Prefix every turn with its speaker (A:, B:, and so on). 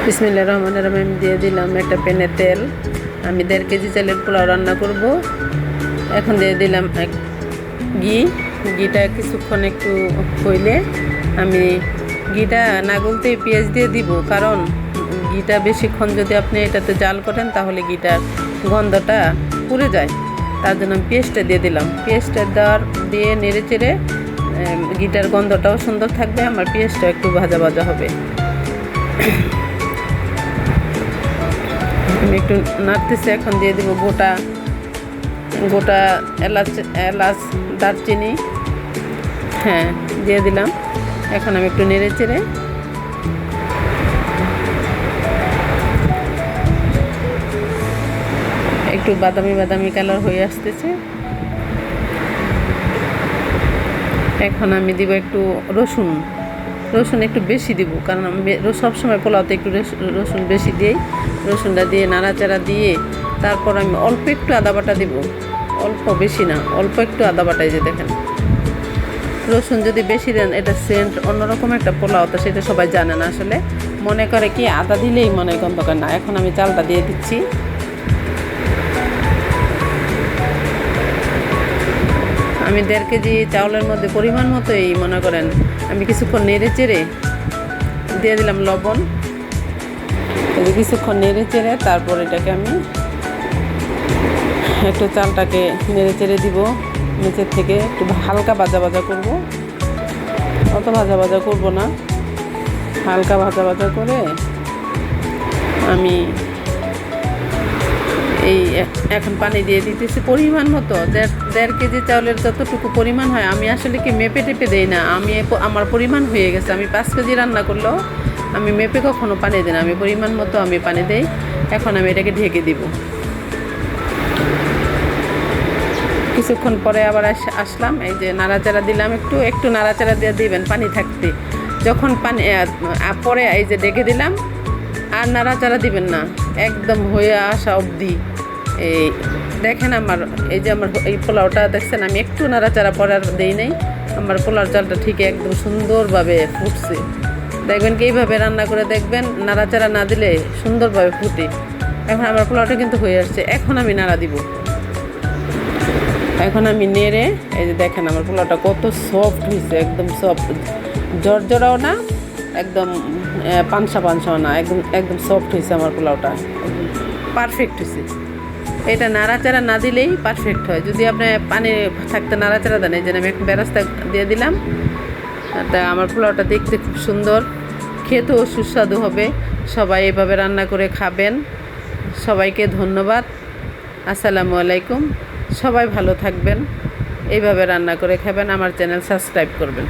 A: বিসমিল্লাহির রহমানির রহিম দিয়ে দিলাম একটা প্যানে তেল। আমি 1.5 কেজি চালের পোলাও রান্না করব। এখন দিয়ে দিলাম ঘিটা কিছুক্ষণ একটু হইলে আমি ঘিটা না গলতে পেঁয়াজ দিয়ে দিব, কারণ ঘিটা বেশিক্ষণ যদি আপনি এটাতে জাল করেন তাহলে ঘিটার গন্ধটা পুড়ে যায়। তার জন্য আমি পেঁয়াজটা দিয়ে দিলাম। পেঁয়াজটা দিয়ে নেড়ে চেড়ে ঘিটার গন্ধটাও সুন্দর থাকবে, আমার পেঁয়াজটা একটু ভাজা ভাজা হবে। আমি একটু নাড়তেছি। এখন দিয়ে দেবো গোটা এলাচ দারচিনি, হ্যাঁ দিয়ে দিলাম। এখন আমি একটু নেড়ে চেড়ে একটু বাদামি কালার হয়ে আসতেছে। এখন আমি দিব একটু রসুন একটু বেশি দিব, কারণ আমি সবসময় পোলাওতে একটু রসুন বেশি দিই। রসুনটা দিয়ে নাড়াচাড়া দিয়ে তারপর আমি অল্প একটু আদা বাটা দিব, অল্প বেশি না, অল্প একটু আদা বাটাই। যে দেখেন, রসুন যদি বেশি দেন এটা সেন্ট অন্যরকম একটা পোলাও, তো সেটা সবাই জানে না। আসলে মনে করে কি আদা দিলেই মনে হয় গন্ধকার না। এখন আমি চালটা দিয়ে দিচ্ছি। আমি 1.5 কেজি চাউলের মধ্যে পরিমাণ মতোই মনে করেন আমি কিছুক্ষণ নেড়ে চেড়ে দিয়ে দিলাম লবণ। কিছুক্ষণ নেড়ে চেড়ে তারপর এটাকে আমি একটু চালটাকে নেড়ে চেড়ে দিব। নিচের থেকে একটু হালকা ভাজা করব, অত ভাজা করব না, হালকা ভাজা করে আমি এখন পানি দিয়ে দিতেছি পরিমাণ মতো। 1.5 কেজি চাউলের যতটুকু পরিমাণ হয়, আমি আসলে কি মেপে টেপে দেই না। আমার পরিমাণ হয়ে গেছে। আমি 5 কেজি রান্না করলেও আমি মেপে কখনো পানি দিই না, আমি পরিমাণ মতো আমি পানি দেই। এখন আমি এটাকে ঢেকে দিব। কিছুক্ষণ পরে আবার আসলাম, এই যে নাড়াচাড়া দিলাম, একটু নাড়াচাড়া দিয়ে দিবেন পানি থাকতে। যখন পানি পরে এই যে ঢেকে দিলাম, আর নাড়াচাড়া দিবেন না, একদম হয়ে আসা অবধি। এই দেখেন আমার এই পোলাওটা দেখছেন, আমি একটু নাড়াচাড়া পরে আর দেই নাই। আমার পোলাওর চালটা ঠিক একদম সুন্দরভাবে ফুটছে। দেখবেন কি এইভাবে রান্না করে দেখবেন, নাড়াচাড়া না দিলে সুন্দরভাবে ফুটে। এখন আমার পোলাওটা কিন্তু হয়ে আসছে। এখন আমি নাড়া দিব। এখন আমি নেড়ে এই যে দেখেন আমার পোলাওটা কত সফট হয়েছে, একদম সফট, জর্জরাও না, একদম পানসাও না, একদম সফট হয়েছে আমার পোলাওটা, পারফেক্ট হয়েছে। এটা নাড়াচাড়া না দিলেই পারফেক্ট হয়। যদি আপনি পানি থাকতে নাড়াচাড়া দেন, এই যে আমি একটু বেরাস্তা দিয়ে দিলাম, তা আমার পোলাওটা দেখতে খুব সুন্দর, খেতেও সুস্বাদু হবে। সবাই এভাবে রান্না করে খাবেন। সবাইকে ধন্যবাদ। আসসালামু আলাইকুম। সবাই ভালো থাকবেন। এইভাবে রান্না করে খাবেন। আমার চ্যানেল সাবস্ক্রাইব করবেন।